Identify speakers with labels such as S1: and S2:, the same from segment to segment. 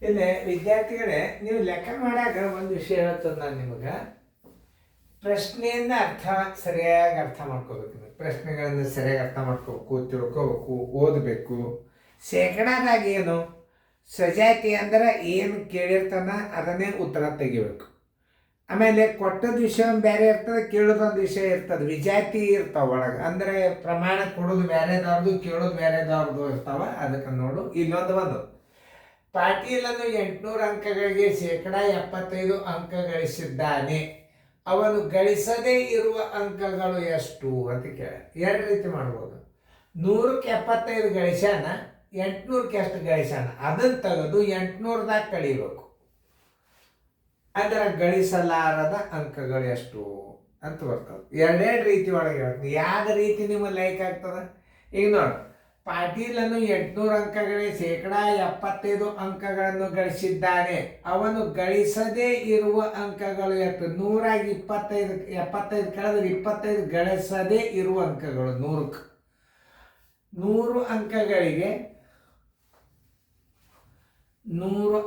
S1: ಇಲ್ಲಿ ವಿದ್ಯಾರ್ಥಿಗಳೇ, ನೀವು ಲೆಕ್ಕ ಮಾಡಾಗ ಒಂದು ವಿಷಯ ಹೇಳ್ತದೆ. ನಾನು ನಿಮಗೆ ಪ್ರಶ್ನೆಯಿಂದ ಸರಿಯಾಗಿ ಅರ್ಥ ಮಾಡ್ಕೋಬೇಕು. ನೀವು ಪ್ರಶ್ನೆಗಳನ್ನು ಸರಿಯಾಗಿ ಅರ್ಥ ಮಾಡ್ಕೋಬೇಕು, ತಿಳ್ಕೋಬೇಕು, ಓದಬೇಕು. ಶೇಕಡಾದಾಗ ಏನು ಸಜಾತಿ ಅಂದ್ರೆ ಏನು ಕೇಳಿರ್ತಾನ ಅದನ್ನೇ ಉತ್ತರ ತೆಗಿಬೇಕು. ಆಮೇಲೆ ಕೊಟ್ಟದ ವಿಷಯ ಒಂದು ಬೇರೆ ಇರ್ತದೆ, ಕೇಳೋದೊಂದು ವಿಷಯ ಇರ್ತದೆ. ವಿಜಾತಿ ಇರ್ತಾವ ಒಳಗೆ, ಅಂದರೆ ಪ್ರಮಾಣ ಕೊಡೋದು ಬೇರೆದವ್ರದ್ದು, ಕೇಳೋದು ಬೇರೆದವ್ರದ್ದು ಇರ್ತಾವ. ಅದಕ್ಕೆ ನೋಡು, ಇಲ್ಲೊಂದು ಪಾಟೀಲನು 800 ಅಂಕಗಳಿಗೆ 75% ಅಂಕ ಗಳಿಸಿದ್ದಾನೆ. ಅವನು ಗಳಿಸದೇ ಇರುವ ಅಂಕಗಳು ಎಷ್ಟು ಅಂತ ಕೇಳ. ಎರಡು ರೀತಿ ಮಾಡ್ಬೋದು. 100ಕ್ಕೆ 75 ಗಳಿಸ್ಯಾನ, 800ಕ್ಕೆ ಎಷ್ಟು ಗಳಿಸ್ಯಾನ ಅದನ್ನು ತೆಗೆದು 800ದಾಗ ಕಳಿಬೇಕು. ಅದರ ಗಳಿಸಲಾರದ ಅಂಕಗಳು ಎಷ್ಟು ಅಂತ ಬರ್ತದೆ. ಎರಡೆರಡು ರೀತಿ ಒಳಗೆ ಹೇಳ್ತೀನಿ. ಯಾವ ರೀತಿ ನಿಮಗೆ ಲೈಕ್ ಆಗ್ತದೆ? ಈಗ ನೋಡಿ, ಪಾಟೀಲನು 800 ಅಂಕಗಳಿಗೆ 75% ಅಂಕಗಳನ್ನು ಗಳಿಸಿದ್ದಾನೆ. ಅವನು ಗಳಿಸದೇ ಇರುವ ಅಂಕಗಳು ಎಷ್ಟು? 100 75 ಕಳೆದ್ರೆ 25 ಗಳಿಸದೇ ಇರುವ ಅಂಕಗಳು 100ಕ್ಕೆ. 100 ಅಂಕಗಳಿಗೆ 100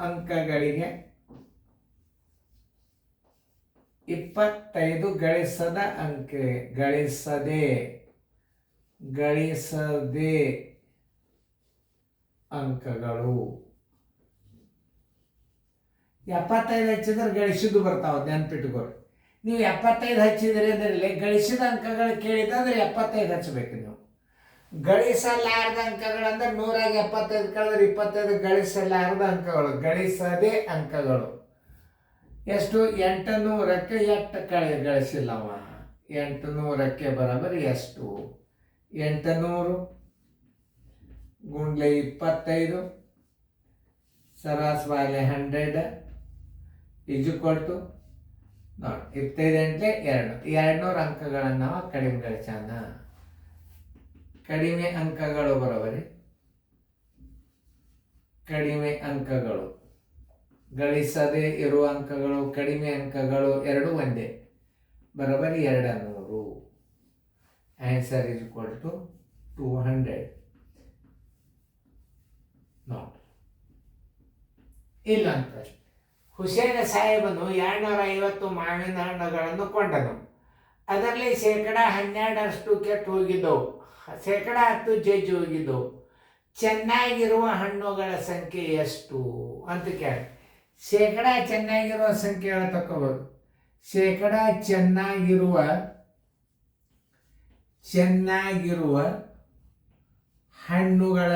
S1: ಅಂಕಗಳಿಗೆ 25 ಗಳಿಸದ ಗಳಿಸದೆ ಅಂಕಗಳು. 75 ಹಚ್ಚಿದ್ರೆ ಗಳಿಸಿದ್ದು ಬರ್ತಾವ, ನೆನ್ಪಿಟ್ಕೊಳ್ರಿ. ನೀವು 75 ಹಚ್ಚಿದ್ರೆ ಅಂದ್ರೆ ಗಳಿಸಿದ ಅಂಕಗಳು ಕೇಳಿದ್ರೆ 75 ಹಚ್ಚಬೇಕು. ನೀವು ಗಳಿಸಲಾರದ ಅಂಕಗಳಂದ್ರೆ 100ಗೆ 75 ಕಳೆದ್ರೆ 25 ಗಳಿಸಲಾರದ ಅಂಕಗಳು. ಗಳಿಸದೆ ಅಂಕಗಳು ಎಷ್ಟು? 800ಕ್ಕೆ ಎಷ್ಟು ಗಳಿಸಿಲ್ಲವ? 800ಕ್ಕೆ ಬರೋಬರಿ ಎಷ್ಟು? 800 ಗುಂಡ್ಲೆ 25 ಸರಾಸರಿ 100 ಇಜುಕೊಳ್ತು ನೋಡಿ 25 200 ಅಂಕಗಳನ್ನು ಕಡಿಮೆ ಗಳಿಸಾನ. ಕಡಿಮೆ ಅಂಕಗಳು ಬರೋಬರಿ ಕಡಿಮೆ ಅಂಕಗಳು. ಗಳಿಸದೇ ಇರುವ ಅಂಕಗಳು, ಕಡಿಮೆ ಅಂಕಗಳು ಎರಡು ಒಂದೇ, ಬರೋಬರಿ 200. Answer is equal to 200. ನೋಡಿ, ಇಲ್ಲೊಂದು ಪ್ರಶ್ನೆ. ಹುಸೇನ ಸಾಹೇಬನು 250 ಮಾವಿನ ಹಣ್ಣುಗಳನ್ನು ಕೊಂಡನು. ಅದರಲ್ಲಿ 12% ಕೆಟ್ಟು ಹೋಗಿದ್ದವು, 10% ಜಜ್ಜಿ ಹೋಗಿದ್ದವು. ಚೆನ್ನಾಗಿರುವ ಹಣ್ಣುಗಳ ಸಂಖ್ಯೆ ಎಷ್ಟು ಅಂತ ಕೇಳಿ. ಚೆನ್ನಾಗಿರುವ ಸಂಖ್ಯೆ ತಕೋಬೋದು. ಚೆನ್ನಾಗಿರುವ ಹಣ್ಣುಗಳ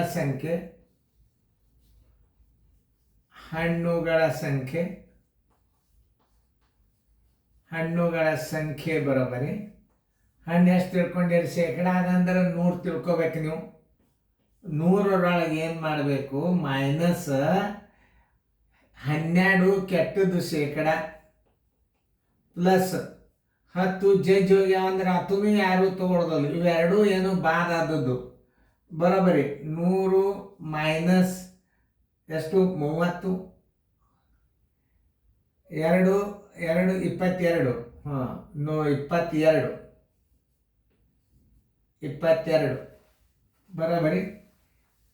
S1: ಸಂಖ್ಯೆ ಬರೋಬರಿ. ಹಣ್ಣು ಎಷ್ಟು ತಿಳ್ಕೊಂಡಿರಿ? ಶೇಕಡಾ ಅದಂದ್ರೆ 100 ತಿಳ್ಕೊಬೇಕು ನೀವು. 100ರೊಳಗೆ ಏನು ಮಾಡಬೇಕು? -12 ಕೆಟ್ಟದ್ದು ಶೇಕಡಾ ಪ್ಲಸ್ 10 ಜಡ್ಜ್ ಹೋಗ್ಯಾವ ಅಂದ್ರೆ 10 ಯಾರು ತಗೊಳ್ದಲ್ಲ. ಇವೆರಡೂ ಏನು ಬಾದ್ ಆದದ್ದು ಬರೋಬರಿ. 100 ಮೈನಸ್ ಎಷ್ಟು? 30 2 22. 22 ಬರೋಬರಿ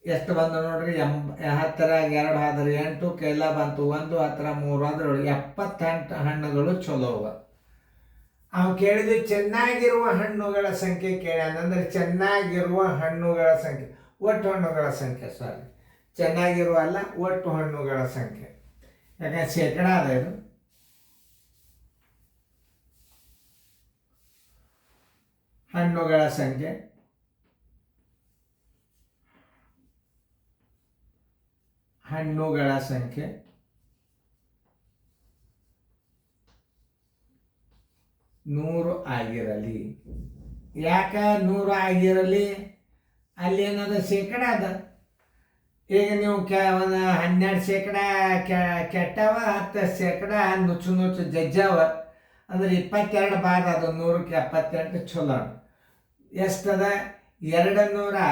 S1: ಎಷ್ಟು ಬಂದು ನೋಡ್ರಿ? 10ರಾಗ 2 ಆದ್ರೆ 8, ಕೈಲ ಬಂತು 1, 10 3 ಆದ್ರೆ 78 ಹಣ್ಣುಗಳು ಚಲೋ ಅವ. ಅವು ಕೇಳಿದ್ರು ಚೆನ್ನಾಗಿರುವ ಹಣ್ಣುಗಳ ಸಂಖ್ಯೆ ಕೇಳ್ಯಾನಂದ್ರೆ ಚೆನ್ನಾಗಿರುವ ಹಣ್ಣುಗಳ ಸಂಖ್ಯೆ, ಒಟ್ಟು ಹಣ್ಣುಗಳ ಸಂಖ್ಯೆ, ಸಾರಿ ಚೆನ್ನಾಗಿರುವ ಅಲ್ಲ, ಒಟ್ಟು ಹಣ್ಣುಗಳ ಸಂಖ್ಯೆ. ಯಾಕಂದ್ರೆ ಶೇಕಡಾ ಅದ ಇದು. ಹಣ್ಣುಗಳ ಸಂಖ್ಯೆ 100 ಆಗಿರಲಿ. ಯಾಕೆ 100 ಆಗಿರಲಿ? ಅಲ್ಲಿ ಏನದ? ಶೇಕಡಾ ಅದ. ಈಗ ನೀವು 12% ಕೆಟ್ಟವ, 10% ನುಚ್ಚು ಜಜ್ಜಾವ ಅಂದ್ರೆ 22 ಬಾದ. ಅದು 100ಕ್ಕೆ 78 ಚಲೋ. ಎಷ್ಟದ? 200.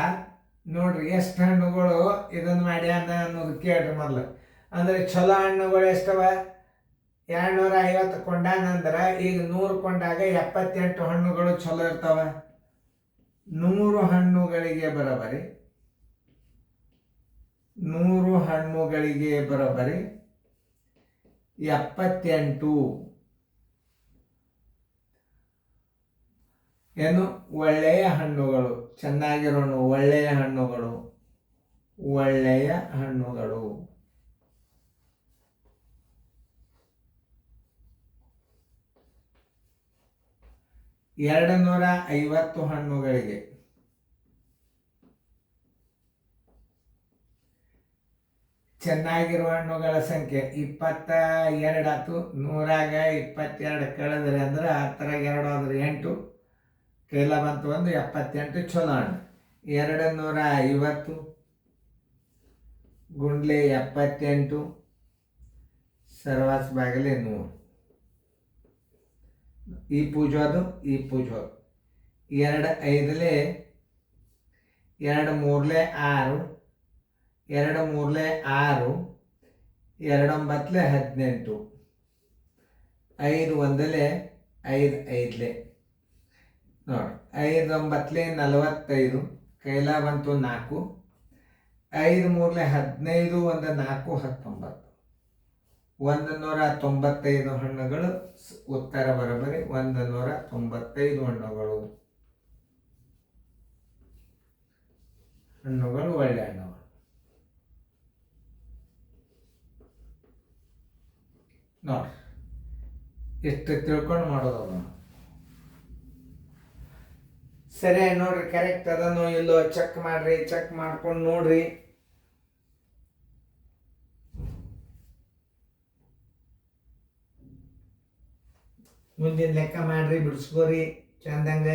S1: ನೋಡ್ರಿ ಎಷ್ಟು ಹಣ್ಣುಗಳು ಇದನ್ನು ಮಾಡ್ಯಾನ ಅನ್ನೋದು ಕೇಳ್ರಿ ಮೊದಲು. ಅಂದ್ರೆ ಚಲೋ ಹಣ್ಣುಗಳು ಎಷ್ಟವ? 250 ಕೊಂಡಾನಂದ್ರೆ ಈಗ 100 ಕೊಂಡಾಗ 78 ಹಣ್ಣುಗಳು ಚಲೋ ಇರ್ತಾವ. 100 ಹಣ್ಣುಗಳಿಗೆ ಬರೋಬರಿ 100 ಹಣ್ಣುಗಳಿಗೆ ಬರೋಬ್ಬರಿ 78 ಏನು ಒಳ್ಳೆಯ ಹಣ್ಣುಗಳು, ಚೆನ್ನಾಗಿರೋ ಒಳ್ಳೆಯ ಹಣ್ಣುಗಳು, ಒಳ್ಳೆಯ ಹಣ್ಣುಗಳು. 250 ಹಣ್ಣುಗಳಿಗೆ ಚೆನ್ನಾಗಿರುವ ಹಣ್ಣುಗಳ ಸಂಖ್ಯೆ 22 ಆಯ್ತು. 100ಗ 22 ಕಳೆದ್ರೆ ಅಂದ್ರೆ 10 2 ಆದ್ರೆ 8, ಕೈಲ ಬಂತು ಒಂದು 78 ಚಲೋ ಹಣ್ಣು. 250 ಗುಂಡ್ಲೆ 78 ಸರ್ವಾಸ್ ಬಾಗಿಲೆ 100. ಈ ಪೂಜೋದು 2 5ಲೆ 2 3ಲೆ 6, 2 3ಲೆ 6, 2 9ಲೆ 18, 5 1ಲೆ 5 5ಲೆ ನೋಡಿ 5 9ಲೆ 45, ಕೈಲ ಬಂತು 4, 5 3ಲೆ 15, 1 4 19, 195 ಹಣ್ಣುಗಳು. ಉತ್ತರ ಬರೋಬ್ಬರಿ 195 ಹಣ್ಣುಗಳು. ಒಳ್ಳೆ ಹಣ್ಣುಗಳು. ನೋಡಿ ಎಷ್ಟು ತಿಳ್ಕೊಂಡು ಮಾಡೋದು. ಸರಿ ನೋಡ್ರಿ, ಕರೆಕ್ಟ್ ಅದನ್ನು ಇಲ್ಲೋ ಚೆಕ್ ಮಾಡ್ರಿ. ಚೆಕ್ ಮಾಡ್ಕೊಂಡು ನೋಡ್ರಿ. ಮುಂದಿನ ಲೆಕ್ಕ ಮಾಡ್ರಿ, ಬಿಡಿಸ್ಕೋರಿ ಚಂದಂಗ.